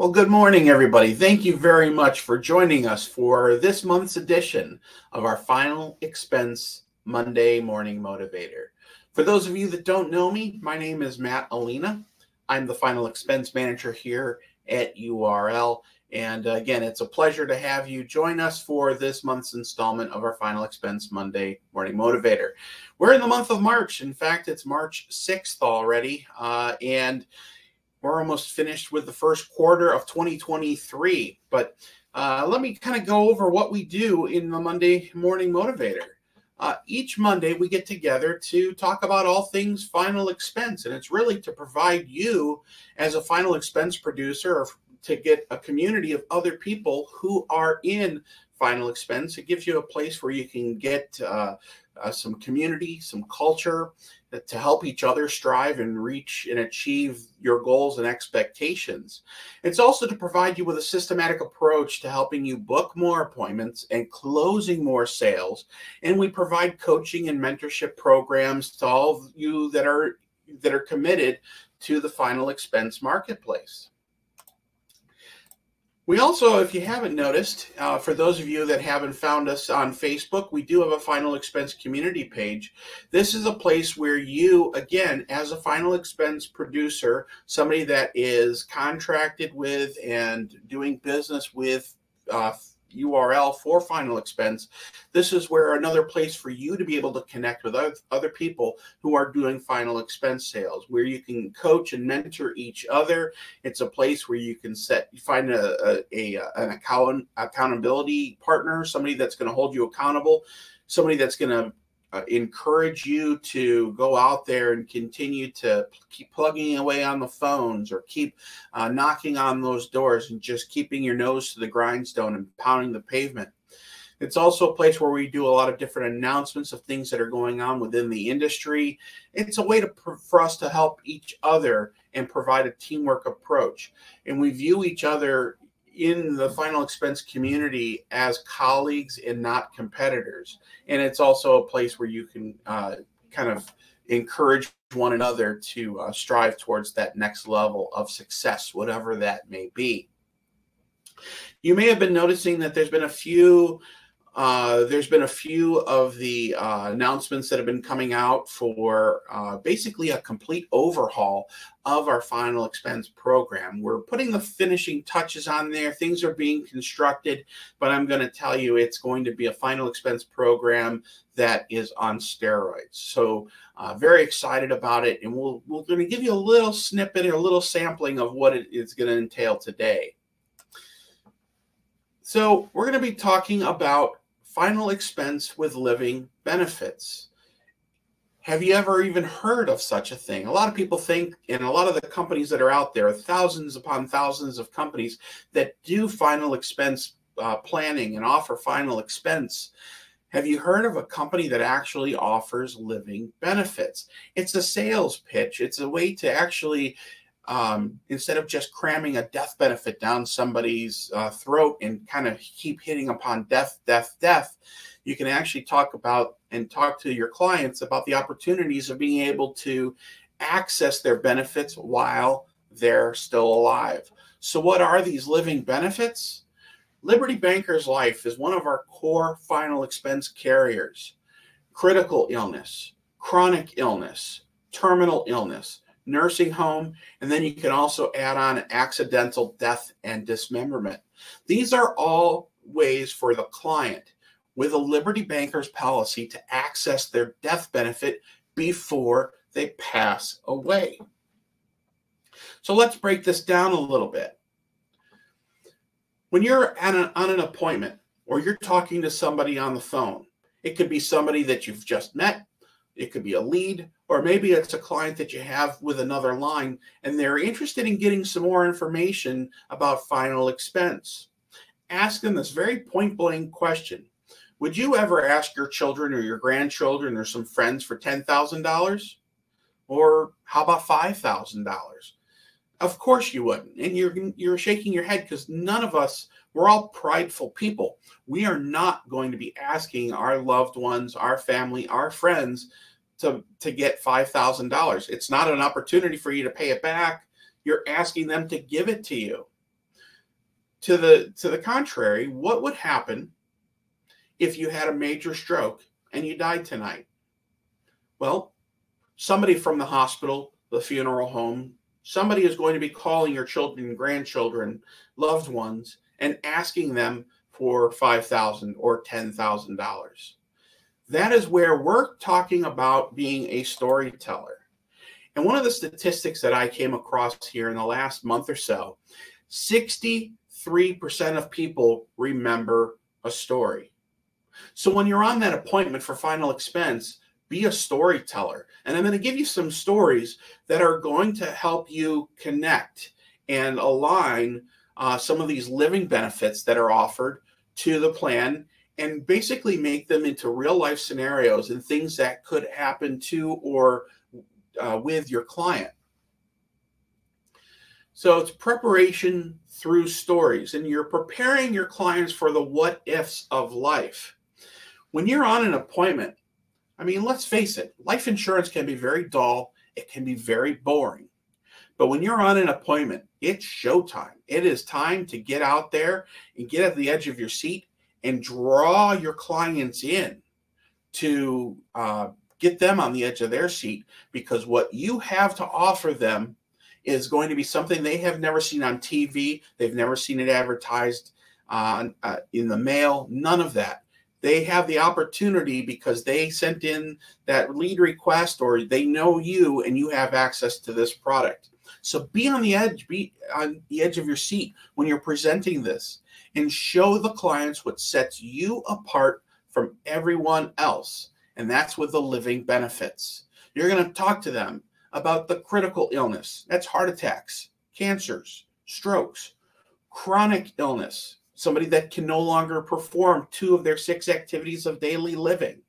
Well, good morning, everybody. Thank you very much for joining us for this month's edition of our Final Expense Monday Morning Motivator. For those of you that don't know me, my name is Matt Alina. I'm the Final Expense Manager here at URL. And again, it's a pleasure to have you join us for this month's installment of our Final Expense Monday Morning Motivator. We're in the month of March. In fact, it's March 6th already. And we're almost finished with the first quarter of 2023, but let me kind of go over what we do in the Monday Morning Motivator. Each Monday, we get together to talk about all things final expense, and it's really to provide you as a final expense producer or to get a community of other people who are in final expense. It gives you a place where you can get some community, some culture to help each other strive and reach and achieve your goals and expectations. It's also to provide you with a systematic approach to helping you book more appointments and closing more sales. And we provide coaching and mentorship programs to all of you that are committed to the final expense marketplace. We also, if you haven't noticed, for those of you that haven't found us on Facebook, we do have a Final Expense community page. This is a place where you, again, as a final expense producer, somebody that is contracted with and doing business with URL for final expense, this is where another place for you to be able to connect with other people who are doing final expense sales, where you can coach and mentor each other. It's a place where you can find an accountability partner, somebody that's going to hold you accountable, somebody that's going to encourage you to go out there and continue to keep plugging away on the phones or keep knocking on those doors and just keeping your nose to the grindstone and pounding the pavement. It's also a place where we do a lot of different announcements of things that are going on within the industry. It's a way for us to help each other and provide a teamwork approach. And we view each other in the final expense community as colleagues and not competitors. And it's also a place where you can kind of encourage one another to strive towards that next level of success, whatever that may be. You may have been noticing that there's been a few of the announcements that have been coming out for basically a complete overhaul of our final expense program. We're putting the finishing touches on there. Things are being constructed, but I'm going to tell you it's going to be a final expense program that is on steroids. So very excited about it, and we're going to give you a little snippet or a little sampling of what it is going to entail today. So we're going to be talking about final expense with living benefits. Have you ever even heard of such a thing? A lot of people think, and a lot of the companies that are out there, thousands upon thousands of companies that do final expense planning and offer final expense. Have you heard of a company that actually offers living benefits? It's a sales pitch. It's a way to actually instead of just cramming a death benefit down somebody's throat and kind of keep hitting upon death, you can actually talk to your clients about the opportunities of being able to access their benefits while they're still alive. So what are these living benefits? Liberty Bankers Life is one of our core final expense carriers. Critical illness, chronic illness, terminal illness, nursing home, and then you can also add on accidental death and dismemberment. These are all ways for the client with a Liberty Bankers policy to access their death benefit before they pass away. So let's break this down a little bit. When you're on an appointment or you're talking to somebody on the phone, it could be somebody that you've just met, it could be a lead, or maybe it's a client that you have with another line and they're interested in getting some more information about final expense. Ask them this very point-blank question. Would you ever ask your children or your grandchildren or some friends for $10,000? Or how about $5,000? Of course you wouldn't. And you're shaking your head because none of us, we're all prideful people. We are not going to be asking our loved ones, our family, our friends to get $5,000. It's not an opportunity for you to pay it back. You're asking them to give it to you. To the contrary, what would happen if you had a major stroke and you died tonight? Well, somebody from the hospital, the funeral home, somebody is going to be calling your children, grandchildren, loved ones, and asking them for $5,000 or $10,000. That is where we're talking about being a storyteller. And one of the statistics that I came across here in the last month or so, 63% of people remember a story. So when you're on that appointment for final expense, be a storyteller. And I'm going to give you some stories that are going to help you connect and align some of these living benefits that are offered to the plan, and basically make them into real life scenarios and things that could happen to or with your client. So it's preparation through stories, and you're preparing your clients for the what ifs of life. When you're on an appointment, I mean, let's face it, life insurance can be very dull. It can be very boring. But when you're on an appointment, it's showtime. It is time to get out there and get at the edge of your seat and draw your clients in to get them on the edge of their seat, because what you have to offer them is going to be something they have never seen on TV. They've never seen it advertised in the mail, none of that. They have the opportunity because they sent in that lead request, or they know you and you have access to this product. So be on the edge of your seat when you're presenting this, and show the clients what sets you apart from everyone else. And that's with the living benefits. You're going to talk to them about the critical illness. That's heart attacks, cancers, strokes, chronic illness, somebody that can no longer perform 2 of their 6 activities of daily living,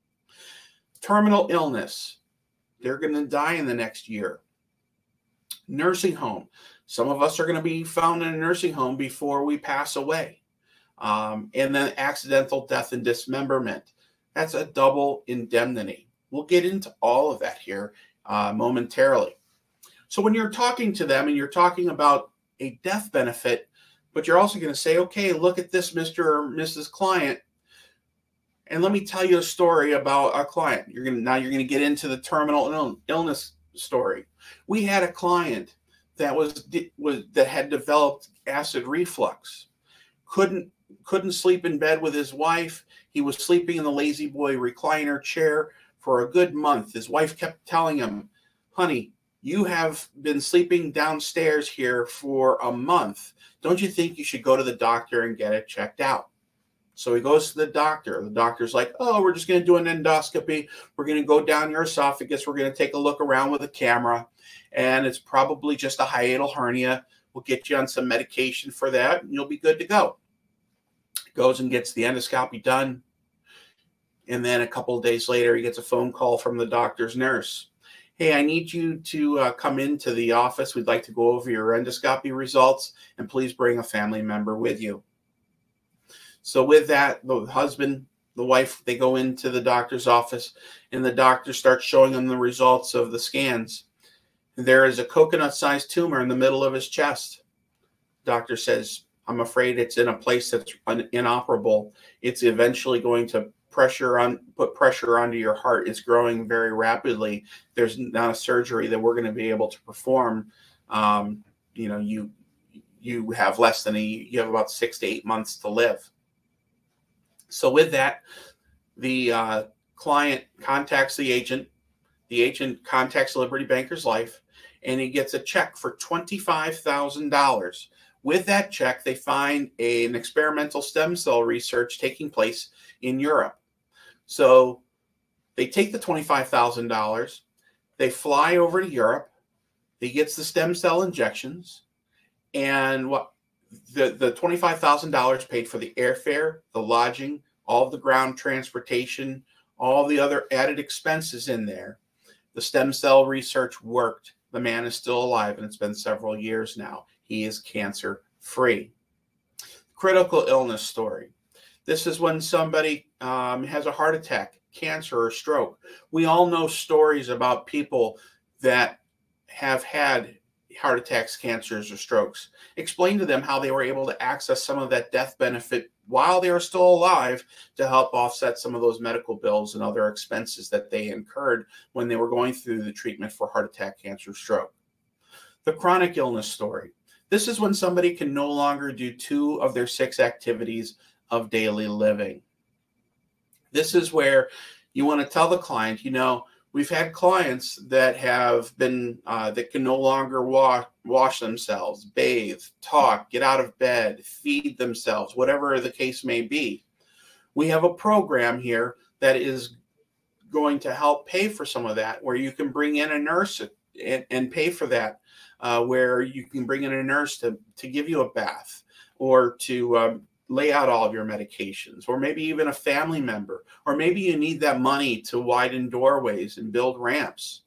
terminal illness, they're going to die in the next year, nursing home. Some of us are going to be found in a nursing home before we pass away. And then accidental death and dismemberment. That's a double indemnity. We'll get into all of that here momentarily. So when you're talking to them and you're talking about a death benefit, but you're also going to say, okay, look at this, Mr. or Mrs. Client, and let me tell you a story about our client. Now you're going to get into the terminal illness story. We had a client that that had developed acid reflux. Couldn't sleep in bed with his wife. He was sleeping in the lazy boy recliner chair for a good month. His wife kept telling him, honey, you have been sleeping downstairs here for a month. Don't you think you should go to the doctor and get it checked out? So he goes to the doctor. The doctor's like, oh, we're just going to do an endoscopy. We're going to go down your esophagus. We're going to take a look around with a camera. And it's probably just a hiatal hernia. We'll get you on some medication for that, and you'll be good to go. Goes and gets the endoscopy done. And then a couple of days later, he gets a phone call from the doctor's nurse. Hey, I need you to come into the office. We'd like to go over your endoscopy results, and please bring a family member with you. So with that, the husband, the wife, they go into the doctor's office, and the doctor starts showing them the results of the scans. There is a coconut-sized tumor in the middle of his chest. Doctor says, I'm afraid it's in a place that's inoperable. It's eventually going to put pressure onto your heart. It's growing very rapidly. There's not a surgery that we're going to be able to perform. You have less than you have about 6 to 8 months to live. So with that, the client contacts the agent. The agent contacts Liberty Bankers Life, and he gets a check for $25,000. With that check, they find an experimental stem cell research taking place in Europe. So they take the $25,000, they fly over to Europe, he gets the stem cell injections, and the $25,000 paid for the airfare, the lodging, all of the ground transportation, all the other added expenses in there. The stem cell research worked. The man is still alive, and it's been several years now. He is cancer-free. Critical illness story. This is when somebody has a heart attack, cancer, or stroke. We all know stories about people that have had heart attacks, cancers, or strokes. Explain to them how they were able to access some of that death benefit while they were still alive to help offset some of those medical bills and other expenses that they incurred when they were going through the treatment for heart attack, cancer, stroke. The chronic illness story. This is when somebody can no longer do 2 of their 6 activities of daily living. This is where you want to tell the client, we've had clients that have been, that can no longer wash themselves, bathe, talk, get out of bed, feed themselves, whatever the case may be. We have a program here that is going to help pay for some of that, where you can bring in a nurse and pay for that, where you can bring in a nurse to give you a bath, or to lay out all of your medications, or maybe even a family member, or maybe you need that money to widen doorways and build ramps.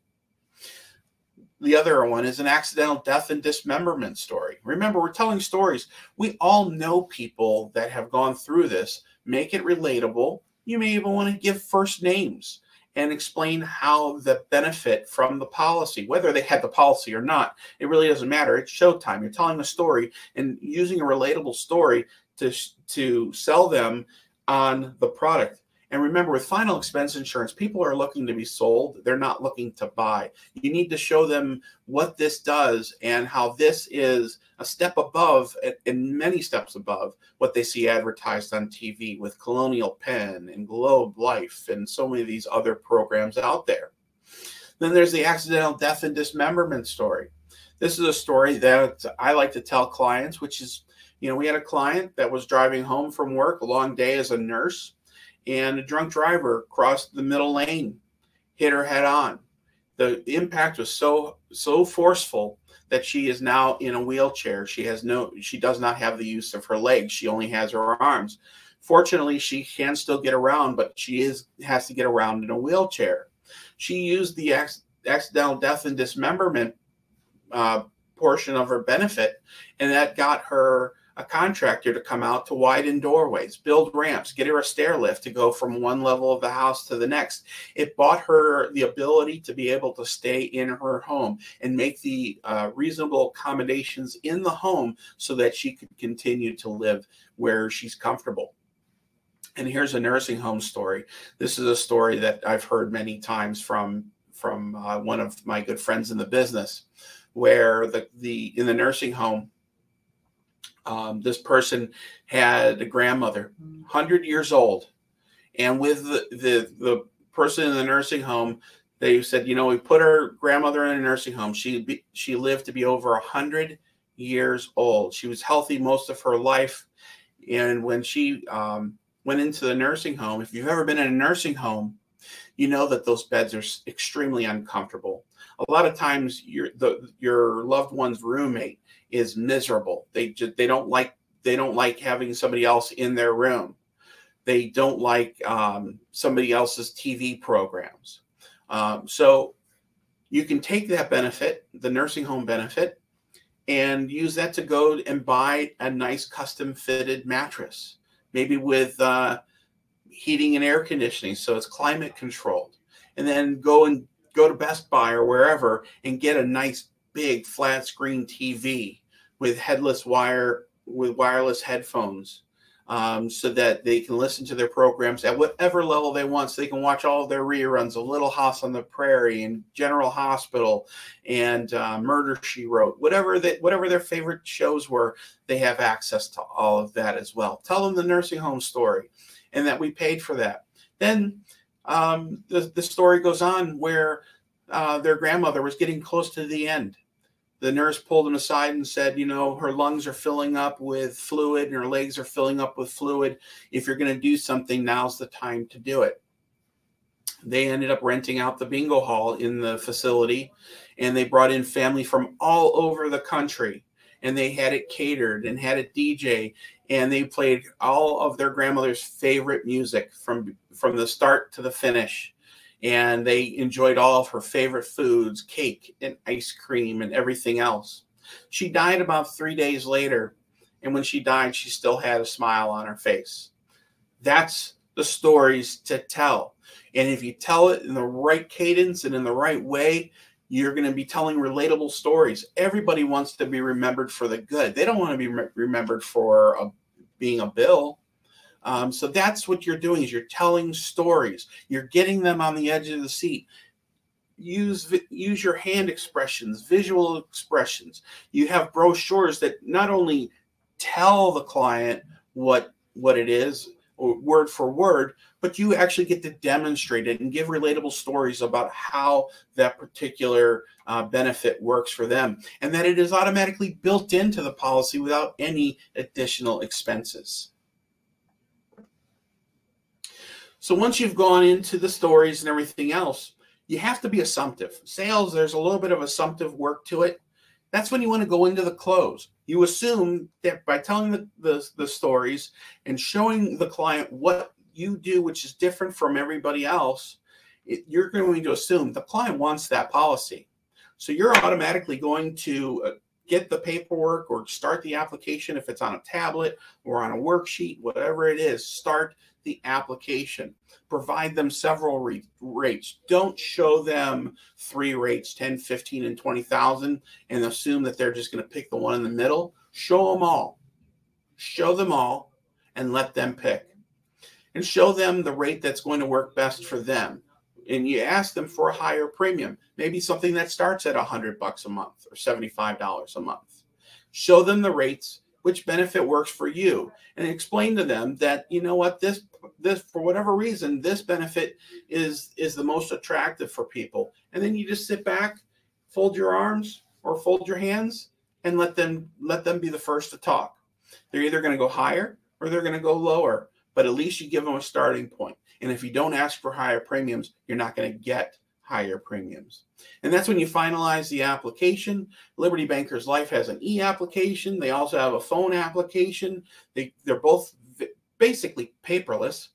The other one is an accidental death and dismemberment story. Remember, we're telling stories. We all know people that have gone through this. Make it relatable. You may even want to give first names and explain how the benefit from the policy, whether they had the policy or not, it really doesn't matter. It's showtime. You're telling a story and using a relatable story to sell them on the product. And remember, with final expense insurance, people are looking to be sold. They're not looking to buy. You need to show them what this does and how this is a step above, and many steps above, what they see advertised on TV with Colonial Penn and Globe Life and so many of these other programs out there. Then there's the accidental death and dismemberment story. This is a story that I like to tell clients, which is, we had a client that was driving home from work, a long day as a nurse, and a drunk driver crossed the middle lane, hit her head on. The impact was so forceful that she is now in a wheelchair. She does not have the use of her legs. She only has her arms. Fortunately, she can still get around, but she has to get around in a wheelchair. She used the accidental death and dismemberment portion of her benefit, and that got her a contractor to come out to widen doorways, build ramps, get her a stair lift to go from one level of the house to the next. It bought her the ability to be able to stay in her home and make the reasonable accommodations in the home so that she could continue to live where she's comfortable. And here's a nursing home story. This is a story that I've heard many times from one of my good friends in the business, where in the nursing home, this person had a grandmother, 100 years old. And with the person in the nursing home, they said, we put our grandmother in a nursing home. She lived to be over 100 years old. She was healthy most of her life. And when she went into the nursing home, if you've ever been in a nursing home, you know that those beds are extremely uncomfortable. A lot of times your loved one's roommate is miserable. They don't like having somebody else in their room. They don't like somebody else's TV programs. So you can take that benefit, the nursing home benefit, and use that to go and buy a nice custom fitted mattress, maybe with heating and air conditioning, so it's climate controlled, and then go to Best Buy or wherever and get a nice big flat screen TV with wireless headphones, so that they can listen to their programs at whatever level they want. So they can watch all of their reruns of Little House on the Prairie and General Hospital and Murder, She Wrote, whatever their favorite shows were. They have access to all of that as well. Tell them the nursing home story and that we paid for that. Then the story goes on where their grandmother was getting close to the end. The nurse pulled him aside and said, her lungs are filling up with fluid and her legs are filling up with fluid. If you're going to do something, now's the time to do it. They ended up renting out the bingo hall in the facility, and they brought in family from all over the country, and they had it catered and had a DJ, and they played all of their grandmother's favorite music from the start to the finish. And they enjoyed all of her favorite foods, cake and ice cream and everything else. She died about 3 days later. And when she died, she still had a smile on her face. That's the stories to tell. And if you tell it in the right cadence and in the right way, You're going to be telling relatable stories. Everybody wants to be remembered for the good. They don't want to be remembered for being a bill. So that's what you're doing, is you're telling stories. You're getting them on the edge of the seat. Use your hand expressions, visual expressions. You have brochures that not only tell the client what it is, or word for word, but you actually get to demonstrate it and give relatable stories about how that particular benefit works for them, and that it is automatically built into the policy without any additional expenses. So once you've gone into the stories and everything else, you have to be assumptive. Sales, there's a little bit of assumptive work to it. That's when you want to go into the close. You assume that by telling the stories and showing the client what you do, which is different from everybody else, you're going to assume the client wants that policy. So you're automatically going to get the paperwork or start the application if it's on a tablet or on a worksheet, whatever it is, start the application. Provide them several rates. Don't show them 3 rates, 10, 15, and 20,000, and assume that they're just going to pick the one in the middle. Show them all. Show them all and let them pick. And show them the rate that's going to work best for them. And you ask them for a higher premium, maybe something that starts at $100 a month or $75 a month. Show them the rates, which benefit works for you, and explain to them that, you know what, this for whatever reason, this benefit is the most attractive for people. And then you just sit back, fold your arms or fold your hands, and let them be the first to talk. They're either going to go higher or they're going to go lower, but at least you give them a starting point. And if you don't ask for higher premiums, you're not going to get higher premiums. And that's when you finalize the application. Liberty Bankers Life has an e-application. They also have a phone application. They're both basically paperless.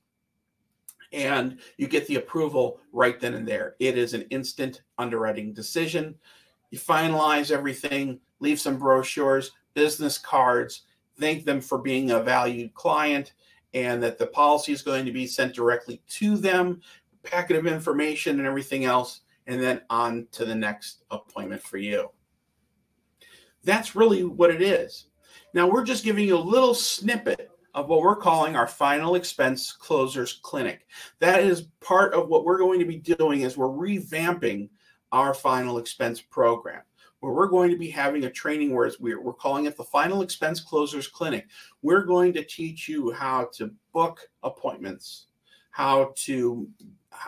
And you get the approval right then and there. It is an instant underwriting decision. You finalize everything, leave some brochures, business cards, thank them for being a valued client, and that the policy is going to be sent directly to them, packet of information and everything else, and then on to the next appointment for you. That's really what it is. Now, we're just giving you a little snippet of what we're calling our final expense closers clinic. That is part of what we're going to be doing, is we're revamping our final expense program, where we're going to be having a training where we're calling it the Final Expense Closers Clinic. We're going to teach you how to book appointments,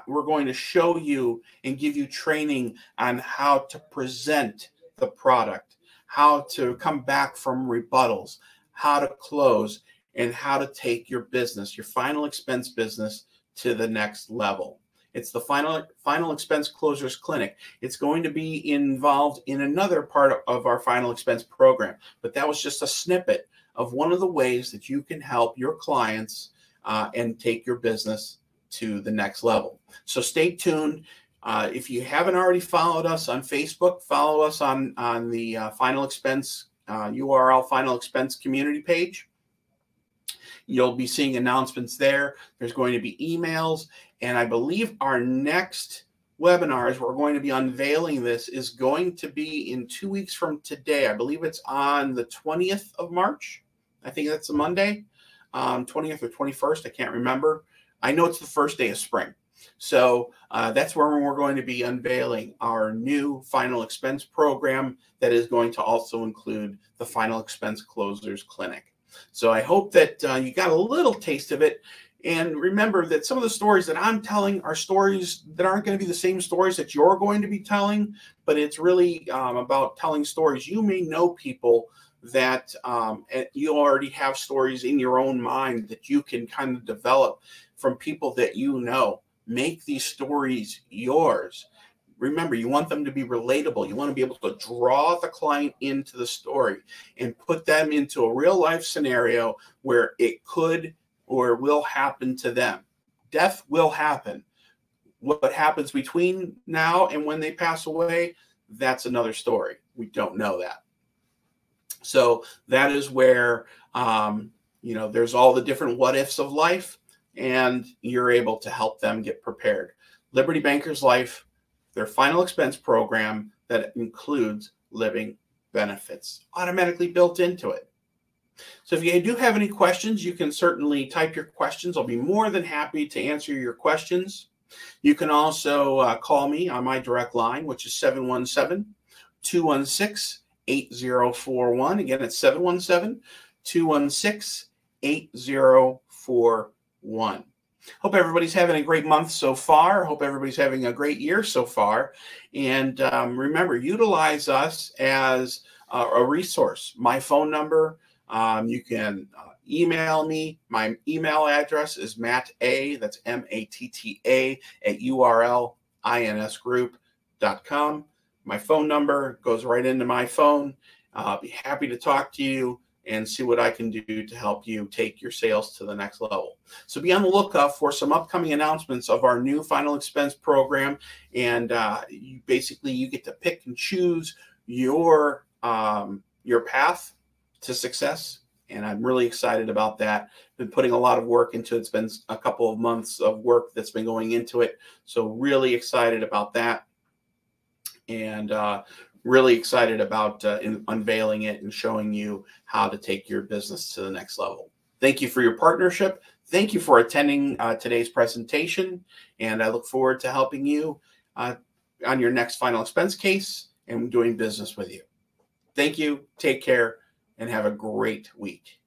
we're going to show you and give you training on how to present the product, how to come back from rebuttals, how to close, and how to take your business, your final expense business, to the next level. It's the Final Expense Closers Clinic. It's going to be involved in another part of our final expense program, but that was just a snippet of one of the ways that you can help your clients and take your business to the next level. So stay tuned. If you haven't already followed us on Facebook, follow us on the Final Expense URL Final Expense community page. You'll be seeing announcements there. There's going to be emails. And I believe our next webinar, as we're going to be unveiling this, is going to be in 2 weeks from today. I believe it's on the 20th of March. I think that's a Monday, 20th or 21st. I can't remember. I know it's the first day of spring. So that's where we're going to be unveiling our new final expense program that is going to also include the Final Expense Closers Clinic. So I hope that you got a little taste of it. And remember that some of the stories that I'm telling are stories that aren't going to be the same stories that you're going to be telling, but it's really about telling stories. You may know people that you already have stories in your own mind that you can kind of develop from people that you know. Make these stories yours. Remember, you want them to be relatable. You want to be able to draw the client into the story and put them into a real life scenario where it could or will happen to them. Death will happen. What happens between now and when they pass away, that's another story. We don't know that. So that is where, there's all the different what ifs of life, and you're able to help them get prepared. Liberty Bankers Life, their final expense program, that includes living benefits automatically built into it. So if you do have any questions, you can certainly type your questions. I'll be more than happy to answer your questions. You can also call me on my direct line, which is 717-216-8041. Again, it's 717-216-8041. Hope everybody's having a great month so far. Hope everybody's having a great year so far. And remember, utilize us as a resource. My phone number, you can email me. My email address is matta, that's MATTA, at urlinsgroup.com. My phone number goes right into my phone. I'll be happy to talk to you and see what I can do to help you take your sales to the next level. So be on the lookout for some upcoming announcements of our new final expense program. And you get to pick and choose your path to success. And I'm really excited about that. Been putting a lot of work into it. It's been a couple of months of work that's been going into it. So really excited about that. And really excited about unveiling it and showing you how to take your business to the next level. Thank you for your partnership. Thank you for attending today's presentation. And I look forward to helping you on your next final expense case and doing business with you. Thank you. Take care and have a great week.